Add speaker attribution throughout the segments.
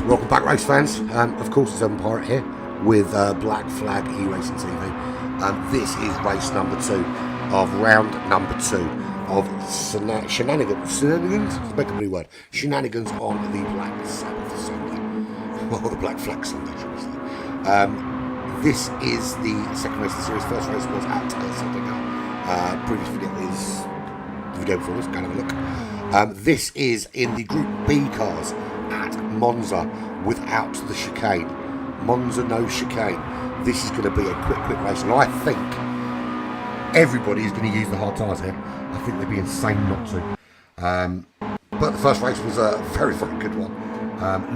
Speaker 1: Welcome back, race fans. Of course, it's Evan Pirate here with Black Flag E-Racing TV. This is race number 2 of round number 2 of Shenanigans. Shenanigans? It's a new word. Shenanigans on the Black Sabbath Sunday. Well, the Black Flag Sunday, should we say. This is the second race of the series. First race was at Shenanigans. Previous video is the video before this. Go and have a look. This is in the Group B cars at Monza without the chicane. Monza, no chicane. This is going to be a quick race, and I think everybody is going to use the hard tyres here. I think they'd be insane not to. But the first race was a very good one.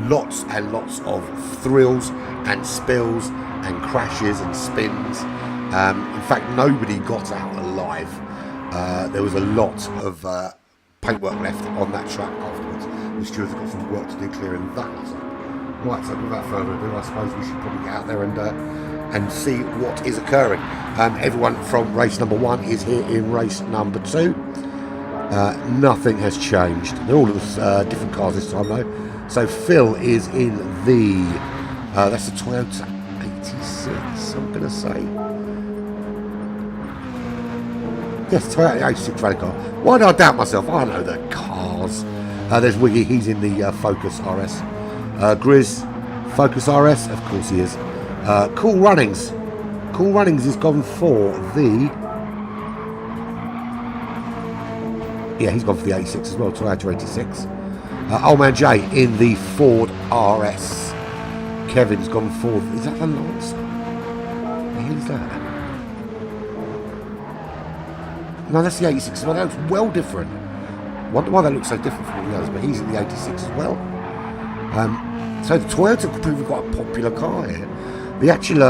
Speaker 1: Lots and lots of thrills and spills and crashes and spins. In fact, nobody got out alive. There was a lot of paintwork left on that track afterwards. The stewards have got some work to do clearing that up. Right, so without further ado, I suppose we should probably get out there and see what is occurring. Everyone from race number 1 is here in race number 2. Nothing has changed. They're all different cars this time though. So Phil is in the that's the Toyota 86, I'm going to say. Yes, Toyota 86 rally car. Why do I doubt myself? I know the cars. There's Wiggy, he's in the Focus RS. Grizz, Focus RS, of course he is. Cool Runnings. Cool Runnings has gone for the... Yeah, he's gone for the 86 as well, Toyota 86. Old Man Jay in the Ford RS. Kevin's gone for... Is that the Lancer? The hell is that? No, that's the 86 as well. That looks well different. Wonder why that looks so different from all the others, but he's in the 86 as well. So the Toyota could prove quite a popular car here. The actual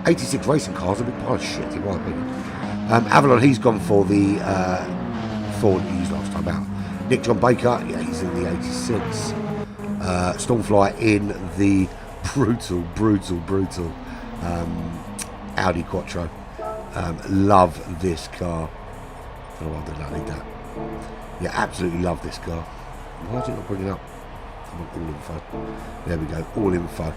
Speaker 1: 86 racing car's a big pile of shit, in my opinion. Avalon, he's gone for the Ford he used last time out. Nick John Baker, yeah, he's in the 86. Stormfly in the brutal Audi Quattro. Love this car. Oh, I don't need that. Yeah, absolutely love this car. Why is it not bringing up? Come on, all info. There we go, all info.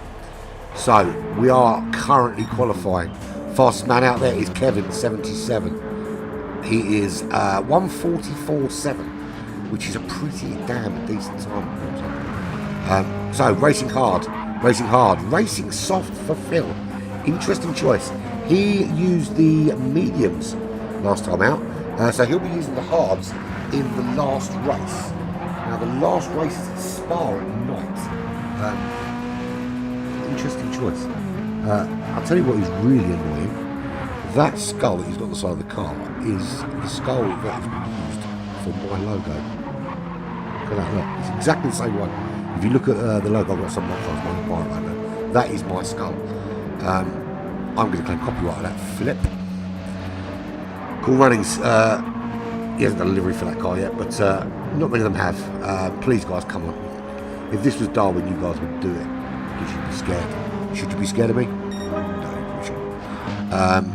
Speaker 1: So, we are currently qualifying. Fastest man out there is Kevin, 77. He is 1:44.7, which is a pretty damn decent time. So, racing hard, racing soft for Phil. Interesting choice. He used the mediums last time out, so he'll be using the hards in the last race. Now the last race is at Spa at night. Interesting choice. I'll tell you what is really annoying. That skull that he's got on the side of the car is the skull that has been used for my logo. Look at that, look. It's exactly the same one. If you look at the logo, I've got some my logo. That is my skull. I'm going to claim copyright of that flip. Cool Runnings, he hasn't done a livery for that car yet, but not many of them have. Please guys, come on. If this was Darwin, you guys would do it. You should be scared. Should you be scared of me? No, you shouldn't.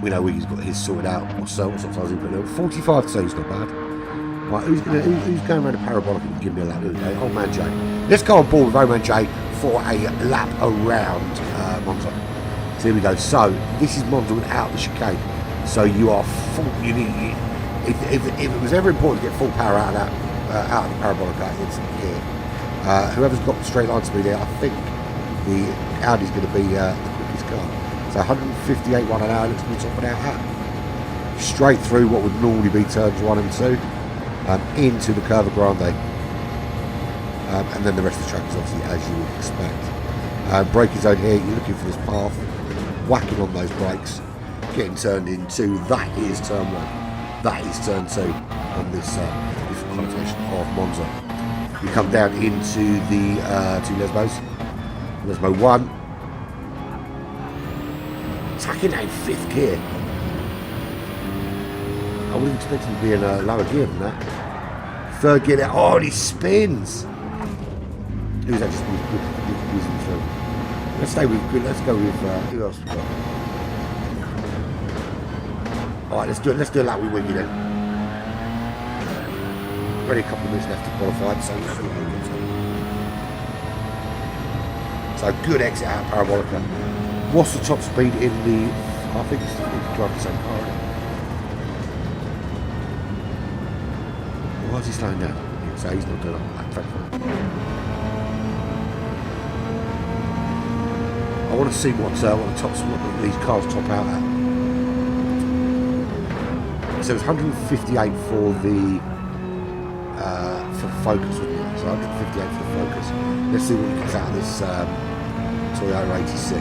Speaker 1: We know Wiggy's got his sorted out, or so, sometimes he's got 45 2's not bad. Right, who's going around a parabolic and give me a lap? Okay, Old Man Jay. Let's go on board with Old Man Jay for a lap around Monza. So here we go. So this is Monza without the chicane. So you are full. You need. If it was ever important to get full power out of that out of the parabolic, it's here. Whoever's got the straight line speed there, I think the Audi's going to be the quickest car. So 158 1 an hour looks to be topping out at. Straight through what would normally be turns 1 and 2, into the Curva Grande, and then the rest of the track is obviously as you would expect. Braking zone here. You're looking for this path, whacking on those brakes, getting turned into. That is turn 1. That is turn 2 on this different connotation of Monza. You come down into the two Lesbos. Lesbo 1. Tacking out 5th gear. I wouldn't expect him to be in a lower gear than that. 3rd gear there. Oh, and he spins. Who's that just using through? Let's stay with. Let's go with. Who else we got? All right, let's do it. Let's do a lap with Wiggy then. Already a couple of minutes left to qualify, so So good exit out of Parabolica. What's the top speed in the... I think it's driving the same car, isn't it? Why is he slowing down? So he's not doing it. I want to see what the tops, what these cars top out at. So it's 158 for the Focus, wasn't it? So 158 for the Focus. Let's see what he gets out of this Toyota 86.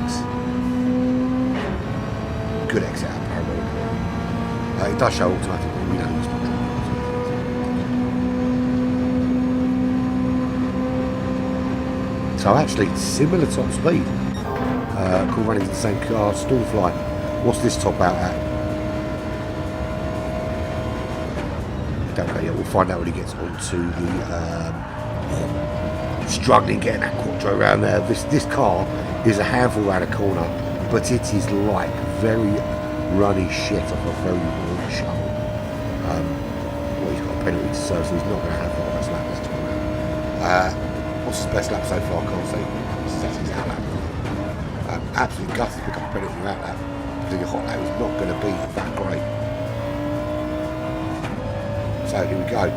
Speaker 1: Good exit out of Parabolica. It does show automatic, but we know it's not. So actually, similar top speed. Cool Runnings, the same car. Stormfly. What's this top out at? Don't know yet. We'll find out when he gets onto the. Struggling getting that quattro around there. This car is a handful around a corner, but it is like very runny shit off a very long shovel. Well, he's got a penalty to serve, so he's not going to have the best lap this time around. What's his best lap so far? I can't see. This is actually his out lap. Absolutely gutted to pick up a penalty from out lap. Because the hot lap is not going to be that great. So here we go.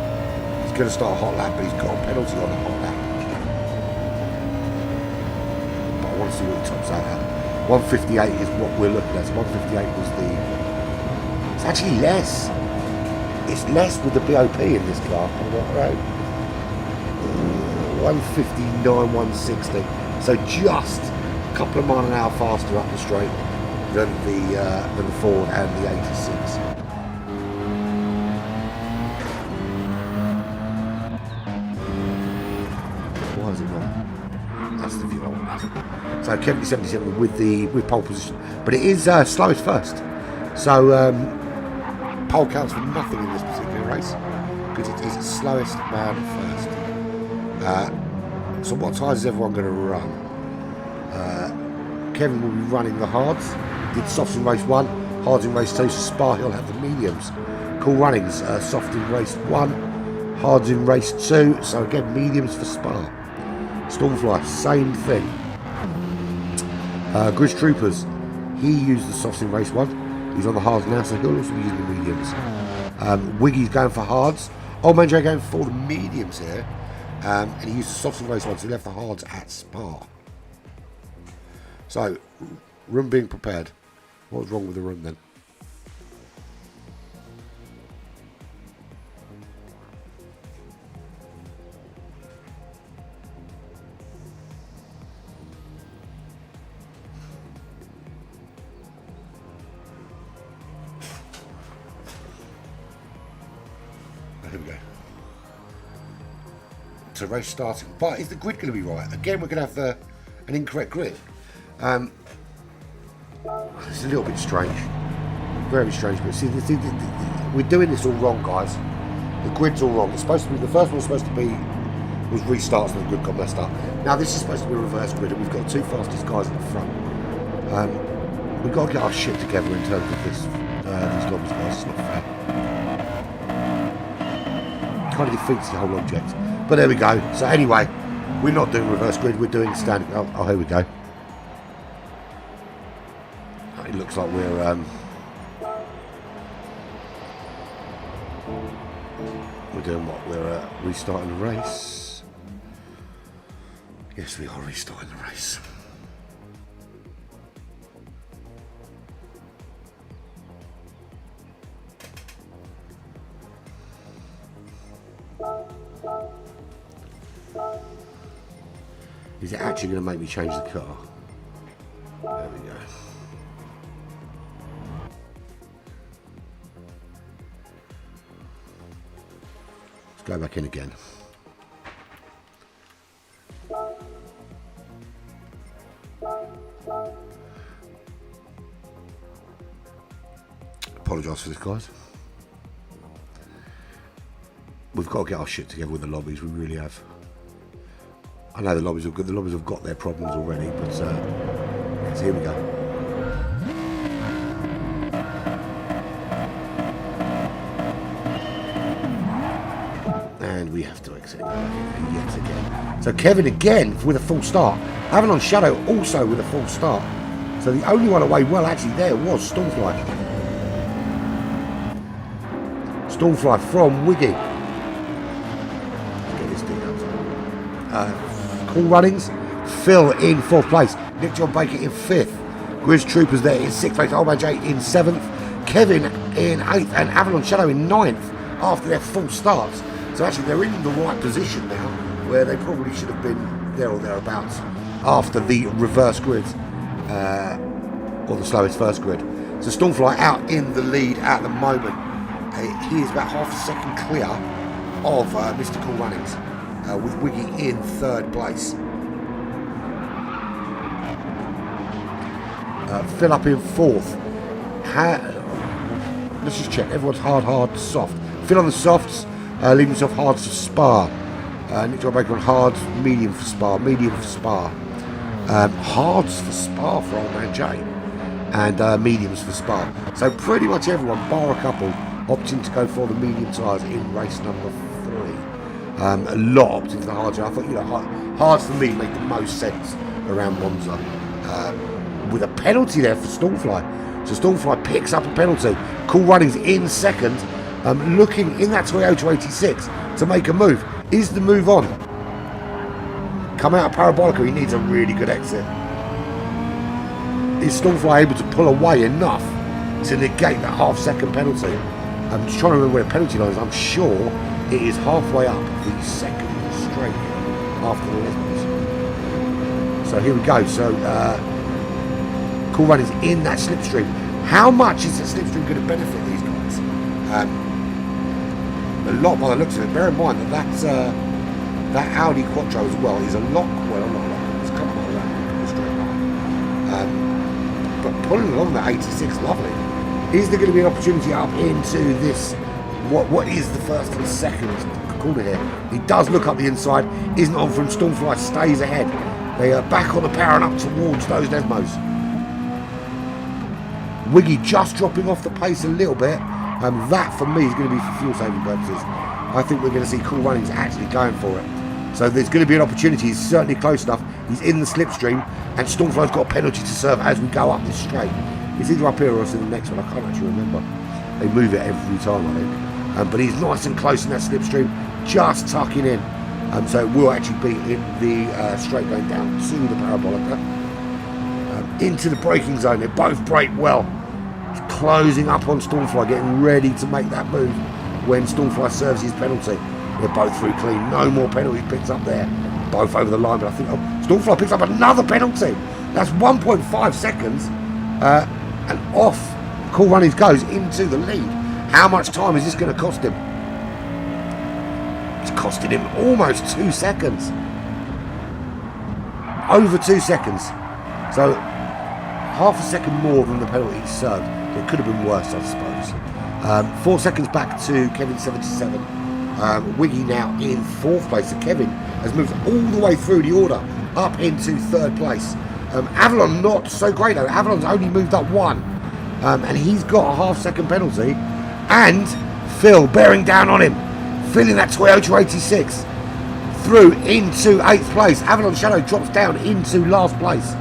Speaker 1: He's going to start a hot lap, but he's got a penalty on the hot lap. But I want to see what he tops out at. 158 is what we're looking at. So 158 was the... It's actually less. It's less with the BOP in this car on the road. 159, 160. So just a couple of miles an hour faster up the straight than the Ford and the 86. Why is it not? That's the view I want. So Kevin 77 with pole position, but it is slowest first. So pole counts for nothing in this particular race because it is slowest man first. So what tyres is everyone going to run? Kevin will be running the hards. Did softs in race 1, hards in race 2. So Spa he'll have the mediums. Cool Runnings, soft in race 1, hards in race 2. So again, mediums for Spa. Stormfly, same thing. Grizz Troopers, he used the softs in race 1. He's on the hards now, so he'll also be using the mediums. Wiggy's going for hards. Old Man Joe going for the mediums here. And he used the softs in race 1, so he left the hards at Spa. So, room being prepared. What was wrong with the room then? Here we go. So race starting, but is the grid going to be right? Again, we're going to have an incorrect grid. It's a little bit strange, very strange. But see, we're doing this all wrong, guys. The grid's all wrong. It's supposed to be the first one was supposed to be restarts, and the grid got messed up. Now this is supposed to be a reverse grid, and we've got two fastest guys at the front. We've got to get our shit together in terms of this these lobbies, guys. It's not fair. Kind of defeats the whole object. But there we go. So anyway, we're not doing reverse grid. We're doing standard. Oh, here we go. It looks like we're doing what? We're restarting the race. Yes, we are restarting the race. Is it actually going to make me change the car? There we go. Let's go back in again. Apologise for this, guys. We've got to get our shit together with the lobbies. We really have. I know the lobbies are good. The lobbies have got their problems already, but so here we go. And we have to exit yet again. So Kevin again with a full start. Avalon Shadow also with a false start. So the only one away well actually there was Stormfly. Stormfly from Wiggy. Let's get this thing out. Cool Runnings. Phil in 4th place. Nick John Baker in 5th. Grizz Troopers there in 6th place. Old Man J in 7th. Kevin in 8th. And Avalon Shadow in 9th after their false starts. So actually they're in the right position now where they probably should have been there or thereabouts after the reverse grid. Or the slowest first grid. So Stormfly out in the lead at the moment. He is about half a second clear of Mr. Cool Runnings, with Wiggy in 3rd place. Phil up in 4th. Let's just check. Everyone's hard, soft. Phil on the softs, leaving himself hards for Spa. Nick John Baker on hards, medium for Spa, hards for Spa for Old Man J. And mediums for Spa. So pretty much everyone, bar a couple, opting to go for the medium tyres in race number 3. A lot opting for the hards. I thought, you know, hards for me make the most sense around Monza. With a penalty there for Stormfly. So Stormfly picks up a penalty. Cool Runnings in 2nd, looking in that Toyota 86 to make a move. Is the move on? Come out of Parabolica, he needs a really good exit. Is Stormfly able to pull away enough to negate that half-second penalty? I'm just trying to remember where the penalty line is. I'm sure it is halfway up the 2nd straight after the Lesbians. So here we go. So Cool Runnings in that slipstream. How much is that slipstream going to benefit these guys? A lot by the looks of it. Bear in mind that that Audi Quattro as well is a lot. Well, not a lot. It's a couple of that straight line. But pulling along that 86, lovely. Is there going to be an opportunity up into this? What is the first and second corner here? He does look up the inside. Isn't on from Stormfly. Stays ahead. They are back on the power and up towards those Desmos. Wiggy just dropping off the pace a little bit. That for me is going to be for fuel saving purposes. I think we're going to see Cool Runnings actually going for it. So there's going to be an opportunity. He's certainly close enough. He's in the slipstream, and Stormfly's got a penalty to serve as we go up this straight. It's either up here or it's in the next one. I can't actually remember. They move it every time, I think. But he's nice and close in that slipstream, just tucking in. So it will actually be in the straight going down to the Parabolica. Into the braking zone. They both brake well. He's closing up on Stormfly, getting ready to make that move when Stormfly serves his penalty. They're both through clean. No more penalties picked up there. Both over the line, but I think Stormfly picks up another penalty. That's 1.5 seconds. And off Cool Runnings goes into the lead. How much time is this going to cost him? It's costing him almost 2 seconds. Over 2 seconds. So half a second more than the penalty he served. It could have been worse, I suppose. 4 seconds back to Kevin 77. Wiggy now in 4th place. So Kevin has moved all the way through the order up into 3rd place. Avalon not so great though. Avalon's only moved up 1. And he's got a half-second penalty. And Phil bearing down on him. Phil in that Toyota 86. Through into 8th place. Avalon Shadow drops down into last place.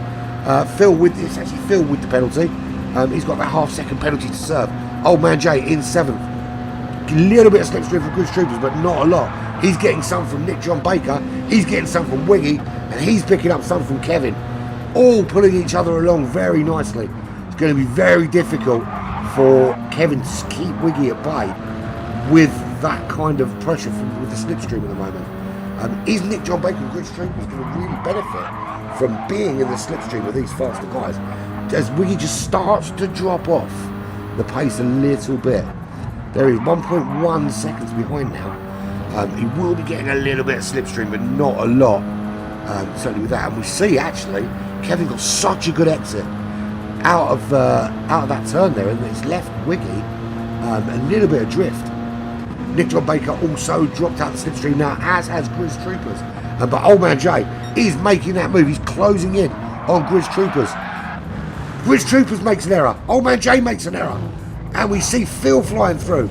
Speaker 1: Phil with the penalty. He's got that half-second penalty to serve. Old Man J in 7th. A little bit of slipstream from Grizz Troopers, but not a lot. He's getting some from Nick John Baker. He's getting some from Wiggy. And he's picking up some from Kevin. All pulling each other along very nicely. It's going to be very difficult for Kevin to keep Wiggy at bay with that kind of pressure with the slipstream at the moment. Is Nick John Baker and Grizz Troopers going to really benefit from being in the slipstream with these faster guys? As Wiggy just starts to drop off the pace a little bit. There is 1.1 seconds behind now. He will be getting a little bit of slipstream, but not a lot. Certainly with that. And we see actually Kevin got such a good exit out of that turn there, and it's left Wiggy a little bit adrift. Nick John Baker also dropped out the slipstream now, as has Grizz Troopers. But Old Man J is making that move. He's closing in on Grizz Troopers. Grizz Troopers makes an error. Old Man J makes an error. And we see Phil flying through.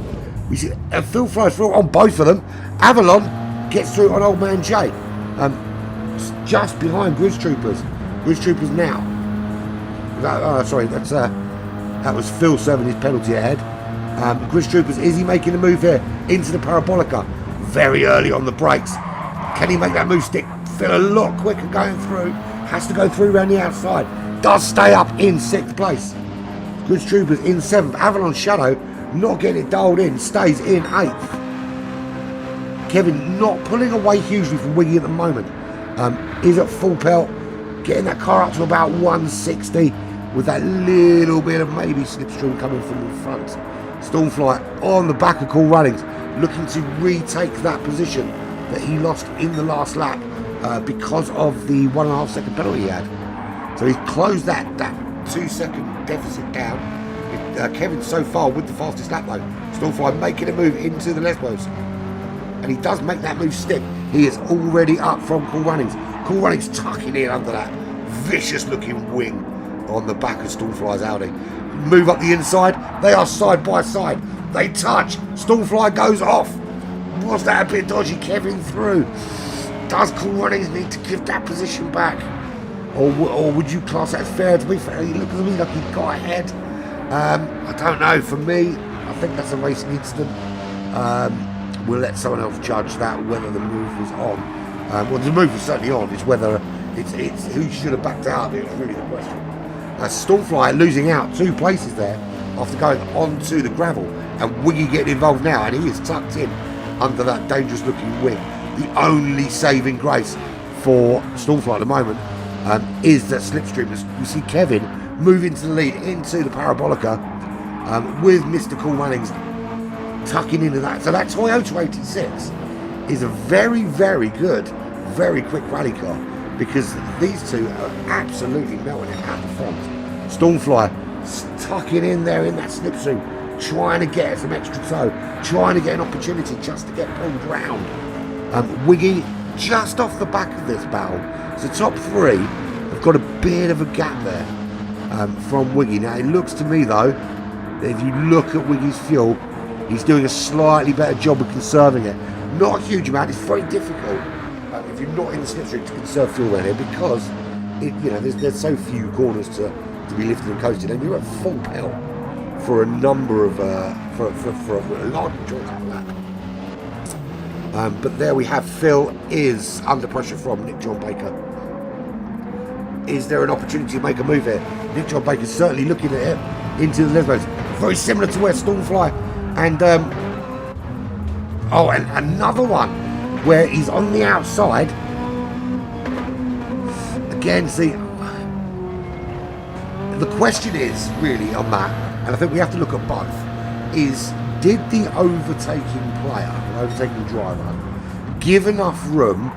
Speaker 1: We see Phil flies through on both of them. Avalon gets through on Old Man J. just behind Grizz Troopers. Grizz Troopers now. That was Phil serving his penalty ahead. Grizz Troopers, is he making a move here into the Parabolica? Very early on the brakes. Can he make that move stick? Phil a lot quicker going through. Has to go through around the outside. Does stay up in 6th place. Grizz Troopers in 7th. Avalon Shadow not getting it dialed in. Stays in 8th. Kevin not pulling away hugely from Wiggy at the moment. Is at full pelt. Getting that car up to about 160 with that little bit of maybe slipstream coming from the front. Stormfly on the back of Cool Runnings, looking to retake that position that he lost in the last lap because of the 1.5 second penalty he had. So he's closed that 2 second deficit down. Kevin so far with the fastest lap though. Stormfly making a move into the Lesbos. And he does make that move stick. He is already up from Cool Runnings. Cool Runnings tucking in under that vicious looking wing on the back of Stormfly's Audi. Move up the inside. They are side by side. They touch. Stormfly goes off. Was that a bit dodgy? Kevin through. Does Cool Runnings need to give that position back? Or would you class that as fair? To be fair, he looks to me like he got ahead. I don't know. For me, I think that's a racing incident. We'll let someone else judge that, whether the move was on. Well, the move was certainly on. It's whether it's who should have backed out. It's really the question. Stormfly losing out 2 places there after going onto the gravel, and Wiggy getting involved now, and he is tucked in under that dangerous looking wing. The only saving grace for Stormfly at the moment is that slipstream. You see Kevin move into the lead into the Parabolica with Mr. Cool Runnings tucking into that. So that Toyota 86 is a very, very good, very quick rally car, because these two are absolutely melting it at the front. Stormfly tucking in there in that slipstream, trying to get some extra toe, trying to get an opportunity just to get pulled round. Wiggy just off the back of this battle. So top 3 have got a bit of a gap there from Wiggy. Now it looks to me though, that if you look at Wiggy's fuel, he's doing a slightly better job of conserving it. Not a huge amount. It's very difficult if you're not in the slipstream to conserve fuel around here, because there's so few corners to be lifted and coasted, and you're at full pelt for a number of for a large majority of that. But there we have Phil is under pressure from Nick John Baker. Is there an opportunity to make a move here? Nick John Baker's certainly looking at it into the Lesbos. Very similar to where Stormfly and and another one where he's on the outside. Again, see, the question is really on that, and I think we have to look at both, is did the overtaking player, the overtaking driver, give enough room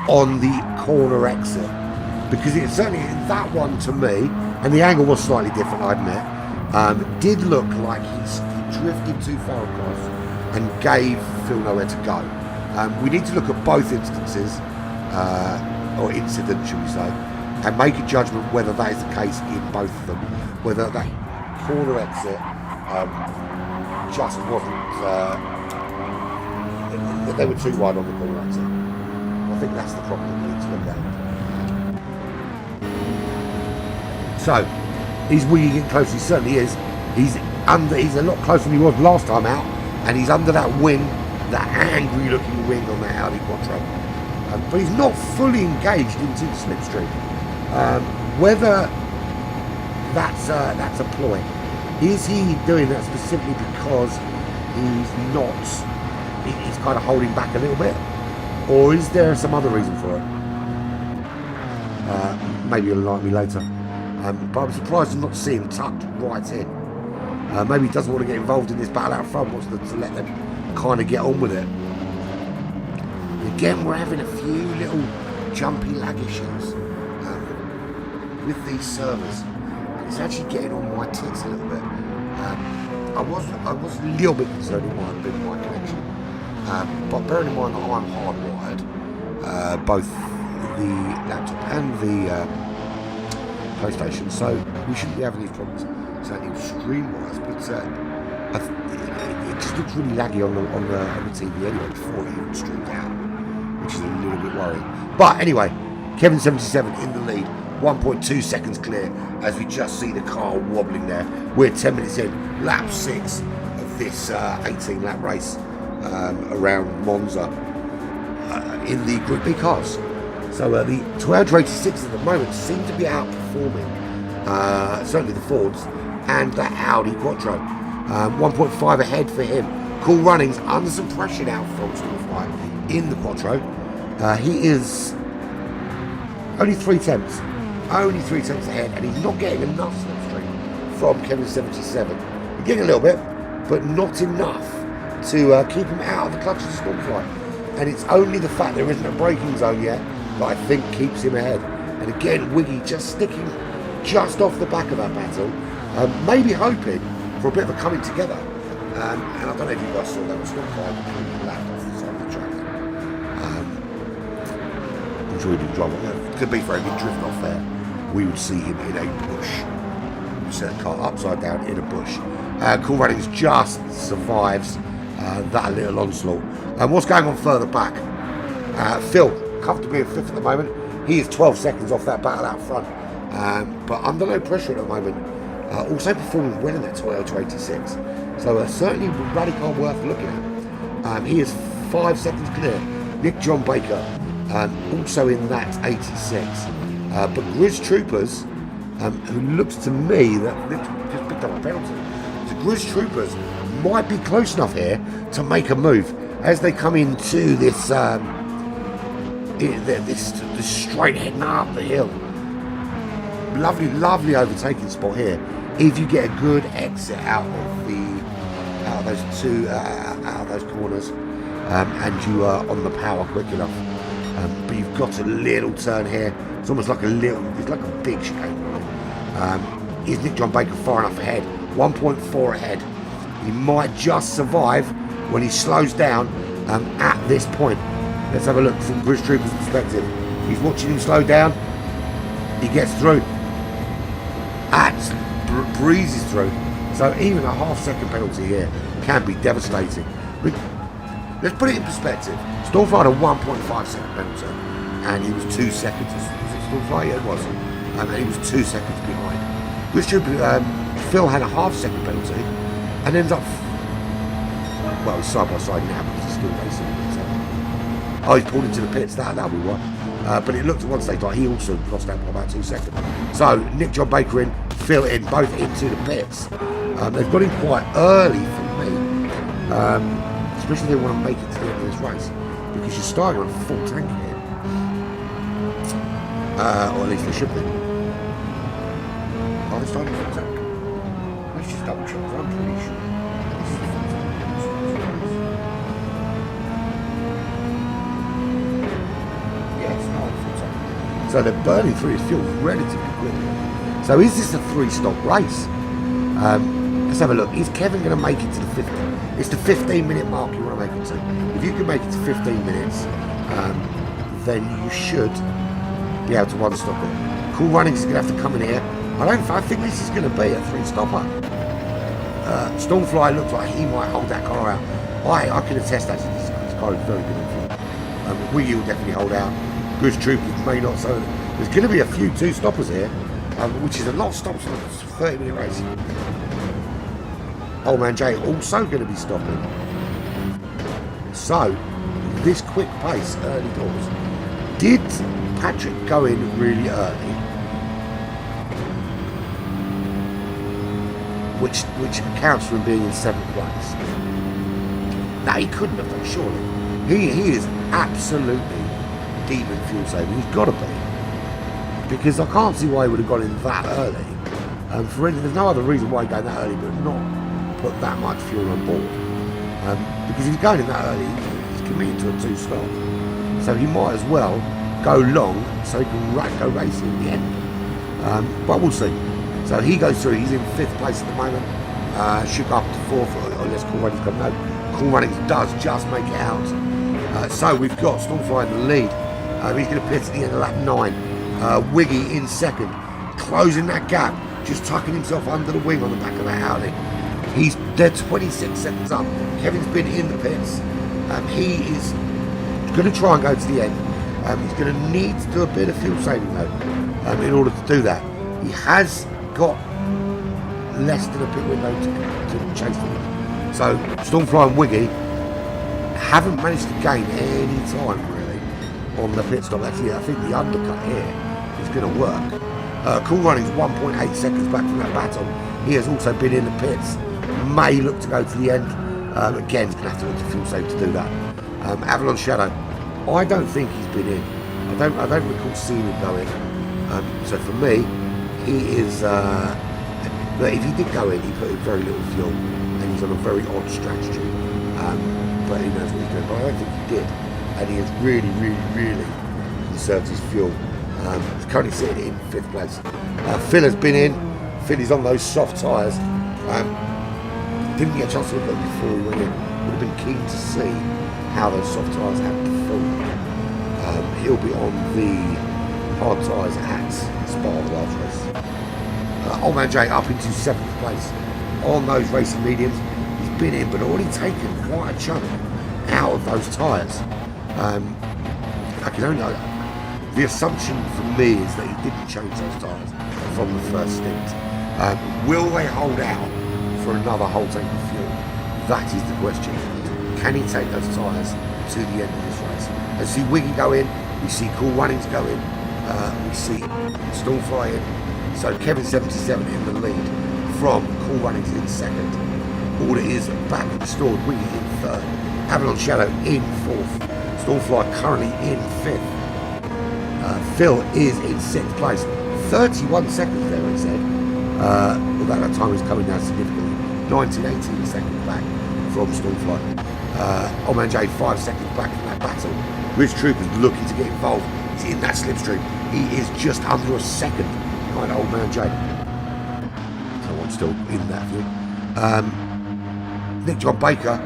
Speaker 1: on the corner exit? Because it certainly, that one to me, and the angle was slightly different, I admit, did look like he drifted too far across and gave Phil nowhere to go. We need to look at both instances, or incidents, should we say, and make a judgment whether that is the case in both of them, whether that corner exit just wasn't, that they were too wide on the corner exit. I think that's the problem that we need to look at. So, is Wiggy getting close? He certainly is. He's a lot closer than he was last time out, and he's under that wing, that angry looking wing on that Audi Quattro. But he's not fully engaged into the slipstream. Whether that's a ploy. Is he doing that specifically because he's kind of holding back a little bit? Or is there some other reason for it? Maybe you'll like me later. But I'm surprised to not see him tucked right in. Maybe he doesn't want to get involved in this battle out front, wants to let them kind of get on with it. Again, we're having a few little jumpy lag issues with these servers. It's actually getting on my tits a little bit. I was a little bit concerned it might have been my connection. But bearing in mind that I'm hardwired, both the laptop and the PlayStation, so we shouldn't be having these problems certainly stream-wise, but it just looks really laggy on the TV anyway before it even streamed out, which is a little bit worrying. But anyway, Kevin 77 in the lead, 1.2 seconds clear as we just see the car wobbling there. We're 10 minutes in, lap 6 of this 18 lap race around Monza in the Group B cars. So the Toyota 86 at the moment seem to be outperforming certainly the Fords and that Audi Quattro. 1.5 ahead for him. Cool Runnings under some pressure now from Stormfly in the Quattro. He is only 3 tenths ahead, and he's not getting enough slipstream from Kevin 77. He's getting a little bit, but not enough to keep him out of the clutches of Stormfly. And it's only the fact there isn't a braking zone yet that I think keeps him ahead. And again, Wiggy just sticking just off the back of that battle, maybe hoping for a bit of a coming together. And I don't know if you guys saw that, but Stormfly completely lapped off the side of the track. I'm sure he didn't drive on there. To be fair, if he drift off there, we would see him in a bush. Set the car upside down in a bush. Cool Runnings just survives that little onslaught. And what's going on further back? Phil, comfortably in 5th at the moment. He is 12 seconds off that battle out front. But under no pressure at the moment. Also performing well in that Toyota 86. So certainly radical worth looking at. He is 5 seconds clear. Nick John Baker also in that 86. But Grizz Troopers, who looks to me that just picked up a penalty. So Grizz Troopers might be close enough here to make a move as they come into this this straight heading up the hill. Lovely overtaking spot here. If you get a good exit out of those corners, and you are on the power quick enough, but you've got a little turn here. It's almost like it's like a big chicane. Is Nick John Baker far enough ahead? 1.4 ahead. He might just survive when he slows down at this point. Let's have a look from Grizz Trooper's perspective. He's watching him slow down. He gets through. Breezes through. So even a half-second penalty here can be devastating. Let's put it in perspective. Stormfly had a 1.5 second penalty, and he was 2 seconds. Was it Stormfly? Yeah, it was. And he was 2 seconds behind. Grizz Trooper, Phil had a half-second penalty, and ends up, well, he's side by side now because he's still racing. Oh, he's pulled into the pits. That'll be why. But it looked at one stage like he also lost out by about 2 seconds. So Nick John Baker in, Phil in, both into the pits. They've got in quite early for me, especially if they want to make it to the end of this race, because you're starting on a full tank here, or at least they should be. Are they starting on a full tank? Let's just double check. I'm pretty sure. This is the full tank. So they're burning through his fuel relatively quickly. So is this a 3-stop race? Let's have a look. Is Kevin going to make it to the 15? It's the 15-minute mark you want to make it to. If you can make it to 15 minutes, then you should be able to one-stop it. Cool Runnings is going to have to come in here. I think this is going to be a 3-stopper. Stormfly looks like he might hold that car out. I can attest that this car is very good in front. Wiggy will definitely hold out. Grizz Troopers may not, so there's going to be a few 2-stoppers here, which is a lot of stops for a 30-minute race. Old Man Jay also going to be stopping. So, this quick pace early doors. Did Patrick go in really early? Which accounts for him being in 7th place. No, he couldn't have done, surely. He is absolutely demon fuel saving. He's got to be, because I can't see why he would have gone in that early. There's no other reason why he's going that early but not put that much fuel on board. Because if he's going in that early, he's committed to a 2-stop, so he might as well go long so he can go racing in the end. But we'll see. So he goes through. He's in 5th place at the moment. Should go up to 4th, or unless Cool Runnings come. No, Cool Runnings does just make it out. So we've got Stormfly in the lead. He's going to pit at the end of lap 9. Wiggy in 2nd, closing that gap, just tucking himself under the wing on the back of that Audi. They're 26 seconds up. Kevin's been in the pits. He is going to try and go to the end. He's going to need to do a bit of fuel saving though in order to do that. He has got less than a pit window to chase them. So Stormfly and Wiggy haven't managed to gain any time really on the pit stop. Actually, I think the undercut here is going to work. Cool Runnings 1.8 seconds back from that battle. He has also been in the pits. May look to go to the end. Again, he's going to have to look to fuel save to do that. Avalon Shadow, I don't think he's been in. I don't recall seeing him go in. So for me, he is. But if he did go in, he put in very little fuel, and he's on a very odd strategy. But he knows what he's doing. But I don't think he did, and he has really conserved his fuel. He's currently sitting in 5th place. Phil has been in. Phil is on those soft tyres. Didn't get a chance to look at them before he went in. Would have been keen to see how those soft tyres had performed. He'll be on the hard tyres at Spa the last race. Old Man J up into 7th place on those racing mediums. He's been in, but already taken quite a chunk out of those tyres. I can only. The assumption for me is that he didn't change those tyres from the first stint. Will they hold out for another whole tank of fuel? That is the question. Can he take those tyres to the end of this race? Let's see Wiggy go in, we see Cool Runnings go in, we see Stormfly in. So Kevin 77 in the lead from Cool Runnings in 2nd. Order is back restored, Wiggy in 3rd, Avalon Shadow in 4th, Stormfly currently in 5th. Phil is in 6th place, 31 seconds there it said, although that time is coming down significantly, 1918 seconds back from Stormfly. Old Man J 5 seconds back from that battle. Rich Trooper's looking to get involved, he's in that slipstream, he is just under a second behind Old Man J. So I'm still in that view. Nick John Baker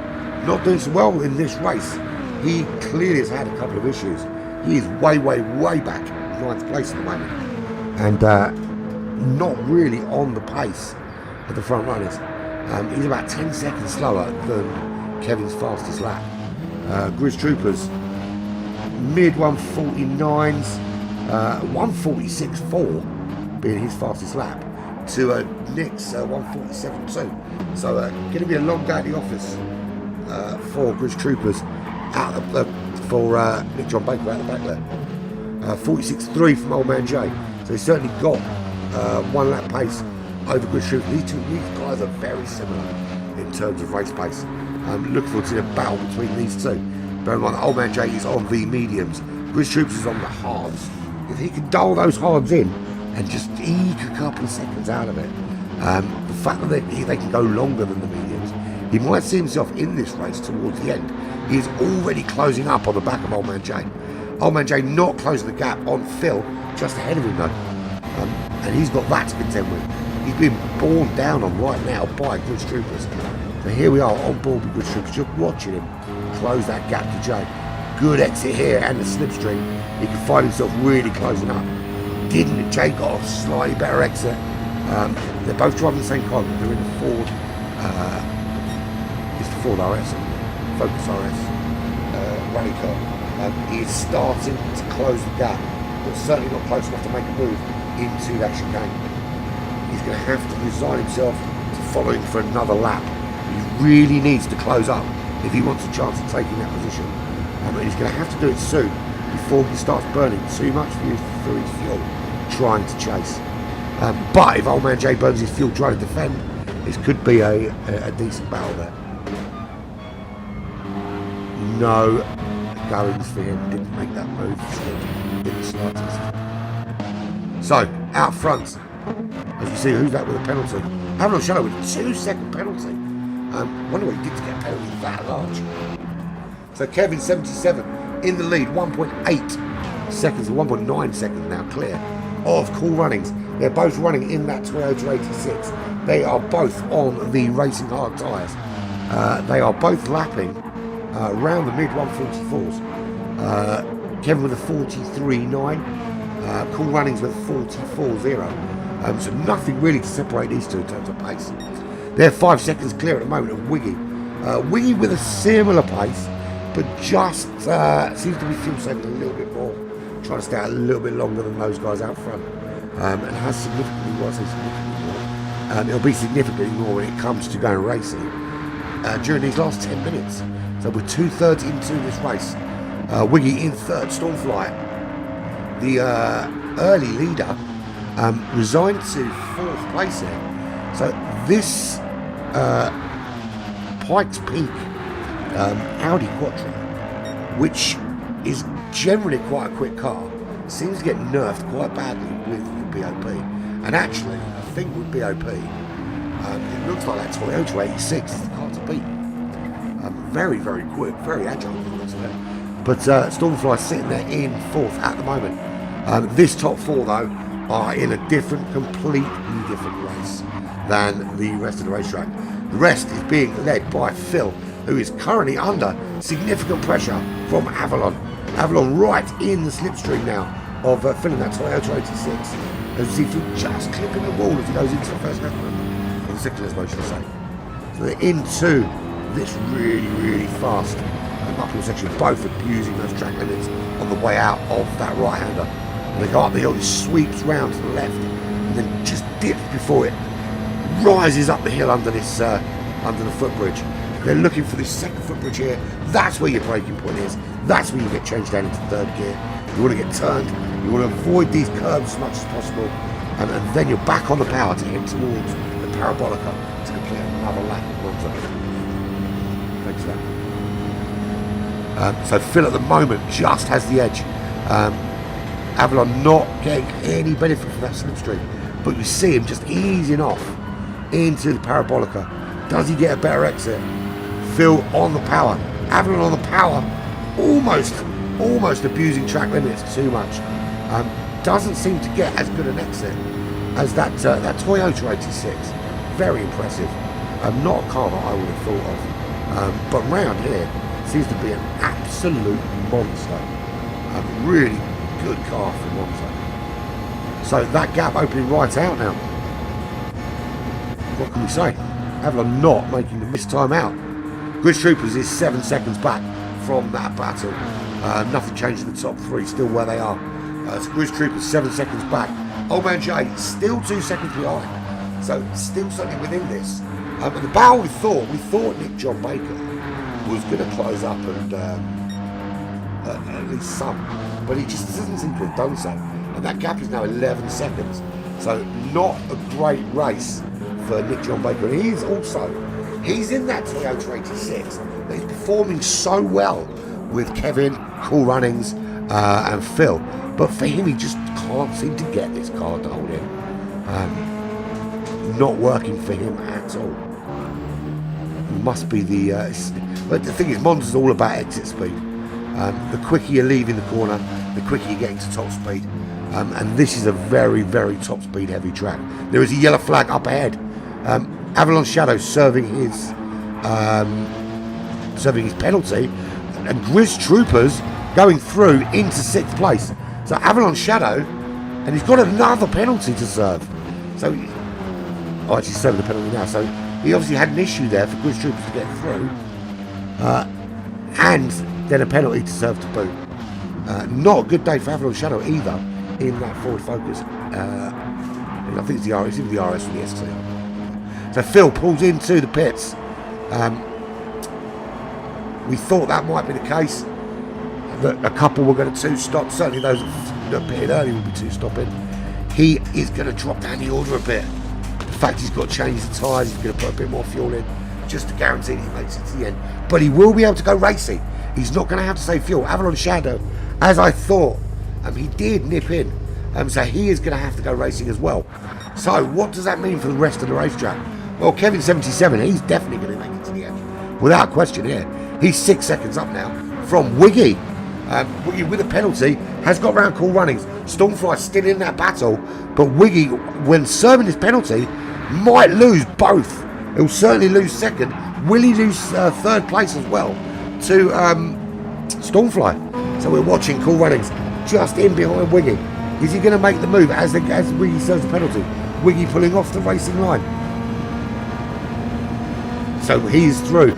Speaker 1: not doing so well in this race. He clearly has had a couple of issues. He is way back, 9th place at the moment, and not really on the pace of the front runners. He's about 10 seconds slower than Kevin's fastest lap. Grizz Troopers, mid 149s, 146.4 being his fastest lap, to Nick's 147.2. So going to be a long day at the office for Grizz Troopers out of for Nick John Baker out the back there. 46.3 from Old Man J. So he's certainly got 1 lap pace over Grizz Troopers. These guys are very similar in terms of race pace. Look forward to a battle between these two. Bear in mind that Old Man J is on the mediums, Grizz Troopers is on the hards. If he can dull those hards in and just eke a couple of seconds out of it, the fact that they can go longer than the mediums, he might see himself in this race towards the end. He is already closing up on the back of Old Man J. Old Man J not closing the gap on Phil, just ahead of him though. And he's got that to contend with. He's being borne down on right now by Grizz Troopers. So here we are on board with Grizz Troopers, just watching him close that gap to J. Good exit here and the slipstream. He can find himself really closing up. Didn't J got a slightly better exit? They're both driving the same car. They're in the Ford. It's the Ford RS. Focus RS rally car. He is starting to close the gap, but certainly not close enough to make a move into that chicane. He's going to have to resign himself to following for another lap. He really needs to close up if he wants a chance of taking that position. And he's going to have to do it soon before he starts burning too much through his fuel trying to chase. But if Old Man J burns his fuel trying to defend, this could be a decent battle there. No goings for him, didn't make that move in the slightest. So, out front, as you see, who's that with a penalty? Avalon Shadow with a 2-second penalty. Wonder what he did to get a penalty that large. So Kevin 77 in the lead, 1.8 seconds, 1.9 seconds now clear of Cool Runnings. They're both running in that Toyota 86. They are both on the racing hard tyres. They are both lapping around the mid 144s. Kevin with a 43.9, Cool Runnings with a 44.0. So nothing really to separate these two in terms of pace. They're 5 seconds clear at the moment of Wiggy. Wiggy with a similar pace, but just seems to be fuel saving a little bit more trying to stay out a little bit longer than those guys out front. And has significantly, well, I say significantly more, it'll be significantly more when it comes to going racing during these last 10 minutes. So we're 2/3 into this race. Wiggy in third, Stormfly, the early leader, resigned to fourth place here. So this Pikes Peak Audi Quattro, which is generally quite a quick car, seems to get nerfed quite badly with the BOP. And actually, I think with BOP, it looks like that Toyota 86 is the car to beat. Very, very quick, very agile. But Stormfly sitting there in fourth at the moment. This top four, though, are in a completely different race than the rest of the racetrack. The rest is being led by Phil, who is currently under significant pressure from Avalon. Avalon right in the slipstream now of filling that Toyota 86. As you see, Phil just clipping the wall as he goes into the first left or the second left, I should say. So they're into this really, really fast uphill section, both abusing those track limits on the way out of that right-hander. And they go up the hill, it sweeps round to the left, and then just dips before it rises up the hill under this under the footbridge. They're looking for this second footbridge here. That's where your braking point is. That's where you get changed down into third gear. You want to get turned. You want to avoid these curves as much as possible, and then you're back on the power to head towards the Parabolica to complete another lap of Monza. Thanks for that. So Phil at the moment just has the edge. Avalon not getting any benefit from that slipstream, but you see him just easing off into the Parabolica. Does he get a better exit? Phil on the power, Avalon on the power, almost abusing track limits too much. Doesn't seem to get as good an exit as that Toyota 86. Very impressive. Not a car that I would have thought of. But round here seems to be an absolute monster. Really good car for Monza. So that gap opening right out now. What can we say? Avalon not making the missed time out. Grid Troopers is 7 seconds back from that battle. Nothing changed in the top three, still where they are. So Grid Troopers 7 seconds back. Old Man J still 2 seconds behind. So still something within this. And the battle we thought Nick John Baker was going to close up and at least some, but he just doesn't seem to have done so. And that gap is now 11 seconds. So not a great race for Nick John Baker. And he's in that Toyota 86 that he's performing so well with Kevin, Cool Runnings, and Phil. But for him, he just can't seem to get this car to hold in. Not working for him at all. It must be but the thing is, Monza's all about exit speed. The quicker you're leaving the corner, the quicker you're getting to top speed. And this is a very, very top speed heavy track. There is a yellow flag up ahead. Avalon Shadow serving his penalty, and Grizz Troopers going through into 6th place. So Avalon Shadow, and he's got another penalty to serve. So, actually serving the penalty now. So he obviously had an issue there for Grizz Troopers to get through, and then a penalty to serve to boot. Not a good day for Avalon Shadow either in that forward focus. I think it's the RS, even the RS from the ST. So Phil pulls into the pits. We thought that might be the case, that a couple were going to two-stop. Certainly those that pitted early will be two-stopping. He is going to drop down the order a bit. In fact, he's got to change the tyres. He's going to put a bit more fuel in just to guarantee he makes it to the end. But he will be able to go racing. He's not going to have to save fuel. Avalon Shadow, as I thought, he did nip in. So he is going to have to go racing as well. So what does that mean for the rest of the racetrack? Well, Kevin 77, he's definitely going to make it to the end. Without question here. He's 6 seconds up now from Wiggy. Wiggy with a penalty has got round Cool Runnings. Stormfly still in that battle, but Wiggy, when serving his penalty, might lose both. He'll certainly lose second. Will he lose third place as well to Stormfly? So we're watching Cool Runnings just in behind Wiggy. Is he going to make the move as Wiggy serves the penalty? Wiggy pulling off the racing line. So he's through.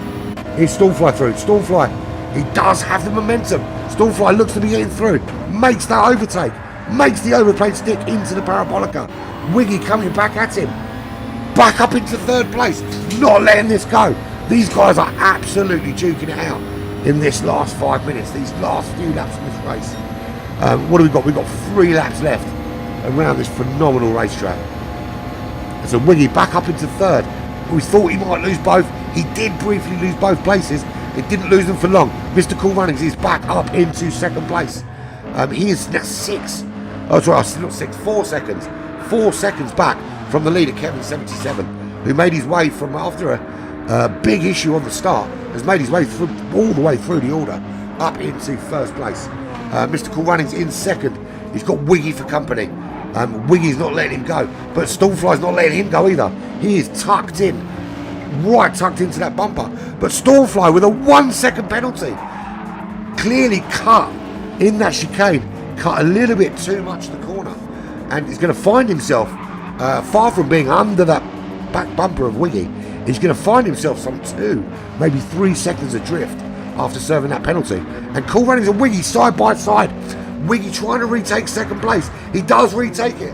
Speaker 1: Here's Stormfly through. Stormfly, he does have the momentum. Stormfly looks to be getting through. makes that overtake, makes the overplate stick into the parabolica. Wiggy coming back at him, back up into third place, not letting this go. These guys are absolutely duking it out in this last 5 minutes, these last few laps of this race. What do we got? We've got 3 laps left around this phenomenal racetrack. So Wiggy back up into third. We thought he might lose both. He did briefly lose both places. He didn't lose them for long. Mr. Cool Runnings is back up into second place. He is now 4 seconds. 4 seconds back from the leader, Kevin 77, who made his way from after a big issue on the start, has made his way through all the way through the order up into first place. Mr. Cool Runnings in second. He's got Wiggy for company. Wiggy's not letting him go, but Stormfly's not letting him go either. He is tucked in, right tucked into that bumper. But Stormfly with a 1 second penalty, clearly cut in that chicane, cut a little bit too much the corner, and he's going to find himself far from being under that back bumper of Wiggy. He's going to find himself some 2, maybe 3 seconds adrift after serving that penalty. And Cool Runnings and Wiggy side by side. Wiggy trying to retake second place. He does retake it.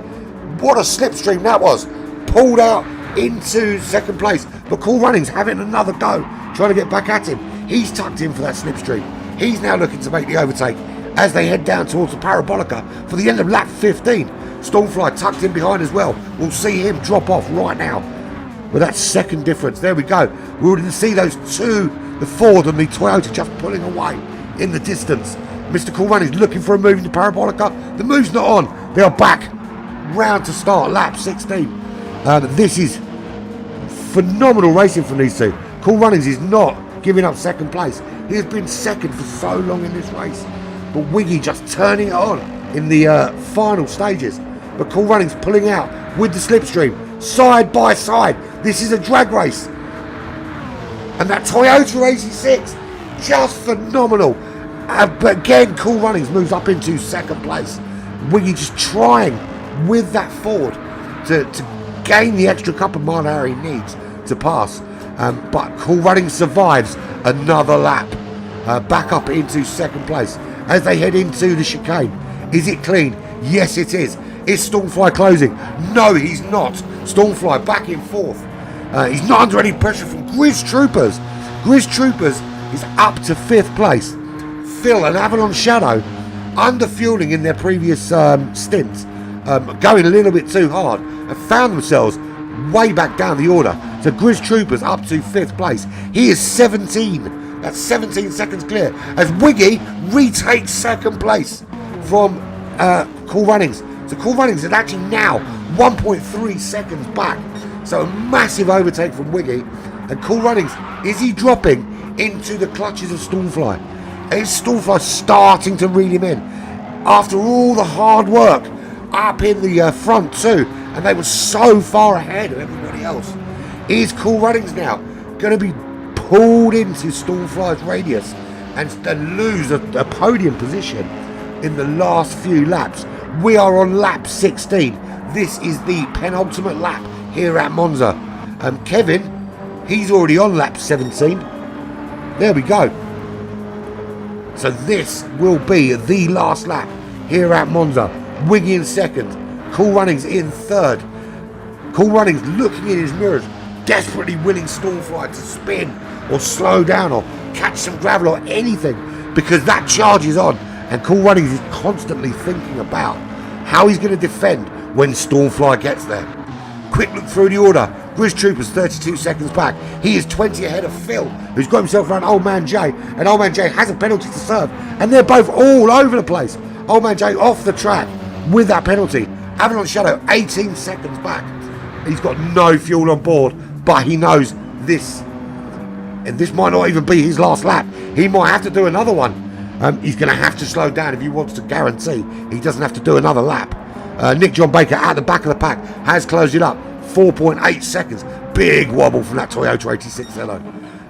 Speaker 1: What a slipstream that was. Pulled out into second place. But Cool Runnings having another go, trying to get back at him. He's tucked in for that slipstream. He's now looking to make the overtake as they head down towards the parabolica for the end of lap 15. Stormfly tucked in behind as well. We'll see him drop off right now with that second difference. There we go. We will see those 2, the Ford and the Toyota, just pulling away in the distance. Mr. Cool Run is looking for a move in the parabolica. The move's not on. They are back. Round to start, lap 16. This is phenomenal racing from these 2. Cool Runnings is not giving up second place. He has been second for so long in this race. But Wiggy just turning it on in the final stages. But Cool Runnings pulling out with the slipstream, side by side. This is a drag race. And that Toyota 86, just phenomenal. But again, Cool Runnings moves up into second place. Wiggy just trying with that Ford to gain the extra couple of mile hour he needs to pass. But Cool Runnings survives another lap. Back up into second place as they head into the chicane. Is it clean? Yes, it is. Is Stormfly closing? No, he's not. Stormfly back in fourth. He's not under any pressure from Grizz Troopers. Grizz Troopers is up to 5th place. Phil and Avalon Shadow, under fueling in their previous stints, going a little bit too hard, and found themselves way back down the order. So Grizz Troopers up to 5th place. He is 17. That's 17 seconds clear as Wiggy retakes second place from Cool Runnings. So Cool Runnings is actually now 1.3 seconds back. So a massive overtake from Wiggy. And Cool Runnings, is he dropping into the clutches of Stormfly? Is Stormfly starting to reel him in? After all the hard work up in the front too, and they were so far ahead of everybody else. Is Cool Runnings now going to be pulled into Stormfly's radius and lose a podium position in the last few laps? We are on lap 16. This is the penultimate lap here at Monza. Kevin, he's already on lap 17. There we go. So this will be the last lap here at Monza. Wiggy in second, Cool Runnings in third. Cool Runnings looking in his mirrors, desperately willing Stormfly to spin or slow down or catch some gravel or anything, because that charge is on. And Cool Runnings is constantly thinking about how he's going to defend when Stormfly gets there. Quick look through the order. Grizz Troopers 32 seconds back. He is 20 ahead of Phil, who's got himself around Old Man Jay, and Old Man Jay has a penalty to serve, and they're both all over the place. Old Man Jay off the track with that penalty. Avalon Shadow 18 seconds back. He's got no fuel on board, but he knows this, and this might not even be his last lap. He might have to do another one. He's going to have to slow down if he wants to guarantee he doesn't have to do another lap. Nick John Baker at the back of the pack has closed it up. 4.8 seconds. Big wobble from that Toyota 86 Hello.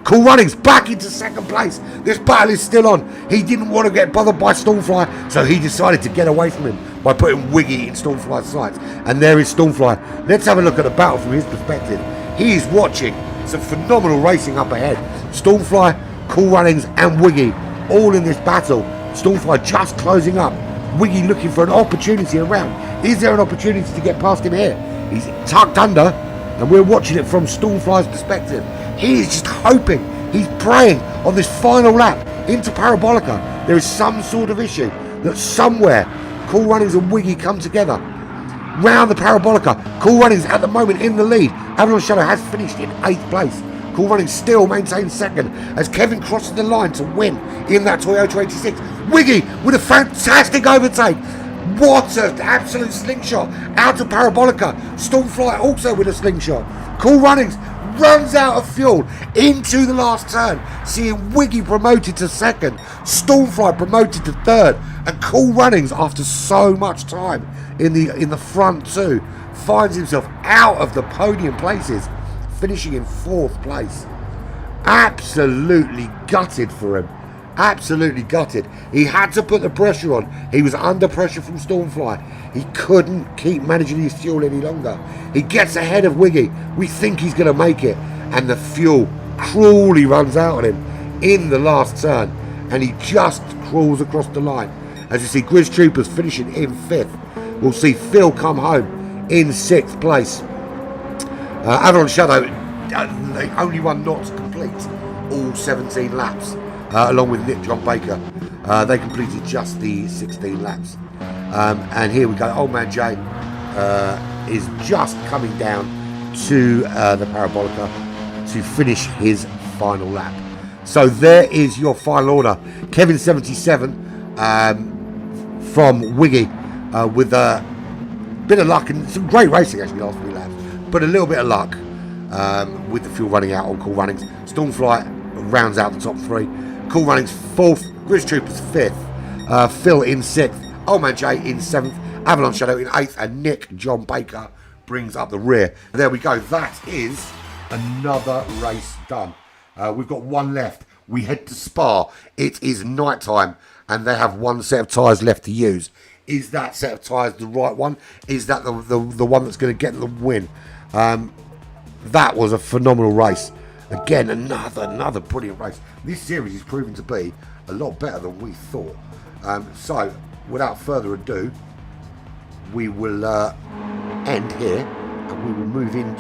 Speaker 1: Cool Runnings back into second place. This battle is still on. He didn't want to get bothered by Stormfly, so he decided to get away from him by putting Wiggy in Stormfly's sights. And there is Stormfly. Let's have a look at the battle from his perspective. He is watching some phenomenal racing up ahead. Stormfly, Cool Runnings and Wiggy all in this battle. Stormfly just closing up Wiggy looking for an opportunity around. Is there an opportunity to get past him here? He's tucked under, and we're watching it from Stormfly's perspective. He is just hoping, he's praying on this final lap into Parabolica. There is some sort of issue that somewhere Cool Runnings and Wiggy come together. Round the Parabolica, Cool Runnings at the moment in the lead. Avalon Shadow has finished in 8th place. Cool Runnings still maintains 2nd as Kevin crosses the line to win in that Toyota 86. Wiggy with a fantastic overtake. What an absolute slingshot out of Parabolica. Stormfly also with a slingshot. Cool Runnings runs out of fuel into the last turn, seeing Wiggy promoted to 2nd, Stormfly promoted to 3rd, and Cool Runnings, after so much time in the front two, finds himself out of the podium places, finishing in 4th place. Absolutely gutted for him. Absolutely gutted. He had to put the pressure on. He was under pressure from Stormfly. He couldn't keep managing his fuel any longer. He gets ahead of Wiggy. We think he's going to make it. And the fuel cruelly runs out on him in the last turn. And he just crawls across the line. As you see, Grizz Troopers finishing in 5th. We'll see Phil come home in 6th place. Avalon Shadow, the only one not to complete all 17 laps. Along with Nick John Baker. They completed just the 16 laps. And here we go. Old Man Jay is just coming down to the Parabolica to finish his final lap. So there is your final order. Kevin 77 from Wiggy with a bit of luck and some great racing actually last 3 laps. But a little bit of luck with the fuel running out on Cool Runnings. Stormfly rounds out the top 3. Cool Runnings 4th, Grizz Troopers 5th, Phil in 6th, Old Man Jay in 7th, Avalon Shadow in 8th, and Nick John Baker brings up the rear. There we go. That is another race done. We've got one left. We head to Spa. It is night time, and they have one set of tyres left to use. Is that set of tyres the right one? Is that the one that's going to get the win? That was a phenomenal race. Again, another brilliant race. This series is proving to be a lot better than we thought. So, without further ado, we will end here and we will move in